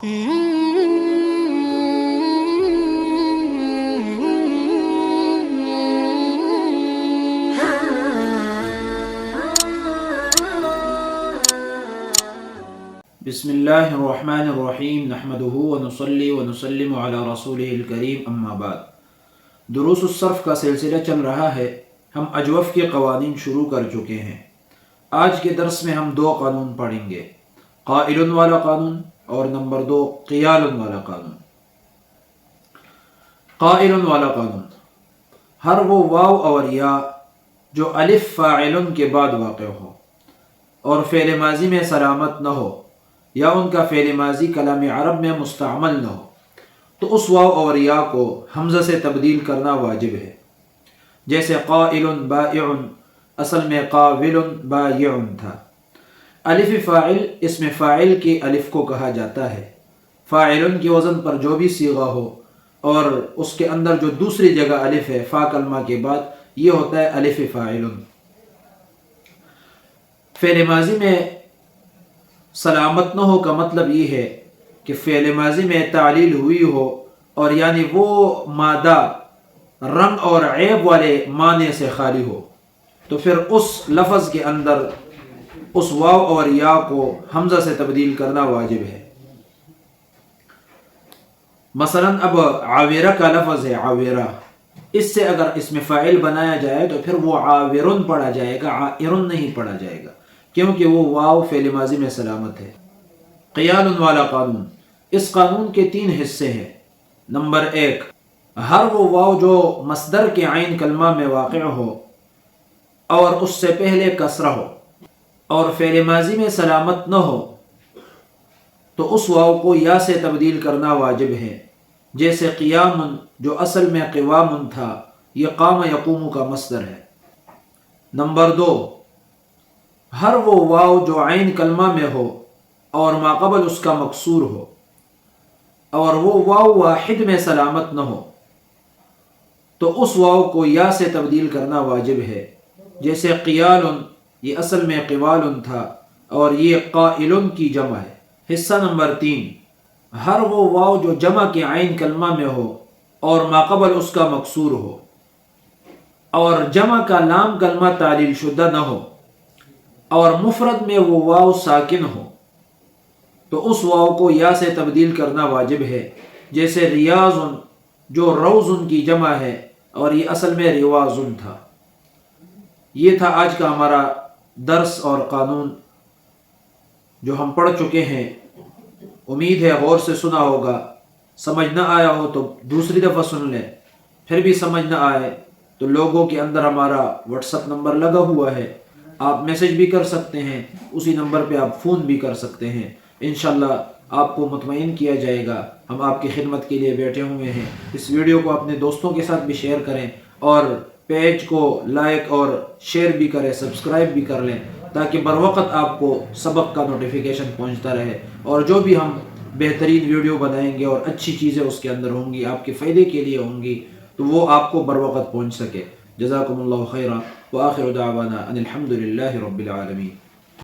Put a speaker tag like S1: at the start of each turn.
S1: بسم اللہ الرحمن الرحیم نحمدہ ونصلی ونسلم علی رسولہ الکریم اما بعد۔ دروس الصرف کا سلسلہ چل رہا ہے۔ ہم اجوف کے قوانین شروع کر چکے ہیں۔ آج کے درس میں ہم 2 قانون پڑھیں گے، قائل والا قانون اور نمبر 2 قیال والا قانون۔ قائل والا قانون، ہر وہ واو اور یا جو الف فاعل کے بعد واقع ہو اور فعل ماضی میں سلامت نہ ہو یا ان کا فعل ماضی کلام عرب میں مستعمل نہ ہو تو اس واو اور یا کو حمزہ سے تبدیل کرنا واجب ہے۔ جیسے قائل بائع، اصل میں قاول بائع تھا۔ الف فاعل اسم فاعل کی الف کو کہا جاتا ہے۔ فاعل کی وزن پر جو بھی صیغہ ہو اور اس کے اندر جو دوسری جگہ الف ہے فا کلمہ کے بعد، یہ ہوتا ہے الف فاعل۔ فعل ماضی میں سلامت نہ ہو کا مطلب یہ ہے کہ فعل ماضی میں تعلیل ہوئی ہو اور یعنی وہ مادہ رنگ اور عیب والے معنی سے خالی ہو، تو پھر اس لفظ کے اندر اس واو اور یا کو حمزہ سے تبدیل کرنا واجب ہے۔ مثلا اب عاورہ کا لفظ ہے، عاورہ، اس سے اگر اسم فاعل بنایا جائے تو پھر وہ عاورن پڑھا جائے گا، عائرن نہیں پڑھا جائے گا، کیونکہ وہ واو فعل ماضی میں سلامت ہے۔ قیال والا قانون، اس قانون کے 3 حصے ہیں۔ نمبر 1، ہر وہ واو جو مصدر کے عین کلمہ میں واقع ہو اور اس سے پہلے کسرہ ہو اور فعل ماضی میں سلامت نہ ہو تو اس واو کو یا سے تبدیل کرنا واجب ہے۔ جیسے قیام جو اصل میں قوام تھا، یہ قام یقوم کا مصدر ہے۔ نمبر 2، ہر وہ واو جو عین کلمہ میں ہو اور ماقبل اس کا مکسور ہو اور وہ واو واحد میں سلامت نہ ہو تو اس واو کو یا سے تبدیل کرنا واجب ہے۔ جیسے قیال، یہ اصل میں قوال تھا اور یہ قائل کی جمع ہے۔ حصہ نمبر 3، ہر وہ واو جو جمع کے عین کلمہ میں ہو اور ماقبل اس کا مکسور ہو اور جمع کا لام کلمہ تعلیل شدہ نہ ہو اور مفرد میں وہ واو ساکن ہو تو اس واو کو یا سے تبدیل کرنا واجب ہے۔ جیسے ریاض جو روز کی جمع ہے اور یہ اصل میں رواز تھا۔ یہ تھا آج کا ہمارا درس اور قانون جو ہم پڑھ چکے ہیں۔ امید ہے غور سے سنا ہوگا۔ سمجھ نہ آیا ہو تو دوسری دفعہ سن لیں، پھر بھی سمجھ نہ آئے تو لوگوں کے اندر ہمارا واٹس ایپ نمبر لگا ہوا ہے، آپ میسج بھی کر سکتے ہیں، اسی نمبر پہ آپ فون بھی کر سکتے ہیں۔ انشاءاللہ آپ کو مطمئن کیا جائے گا، ہم آپ کی خدمت کے لیے بیٹھے ہوئے ہیں۔ اس ویڈیو کو اپنے دوستوں کے ساتھ بھی شیئر کریں اور پیج کو لائک اور شیئر بھی کریں، سبسکرائب بھی کر لیں تاکہ بر وقت آپ کو سبق کا نوٹیفیکیشن پہنچتا رہے اور جو بھی ہم بہترین ویڈیو بنائیں گے اور اچھی چیزیں اس کے اندر ہوں گی، آپ کے فائدے کے لیے ہوں گی، تو وہ آپ کو بر وقت پہنچ سکے۔ جزاکم اللہ خیرا وآخر دعوانا ان الحمد للہ رب العالمین۔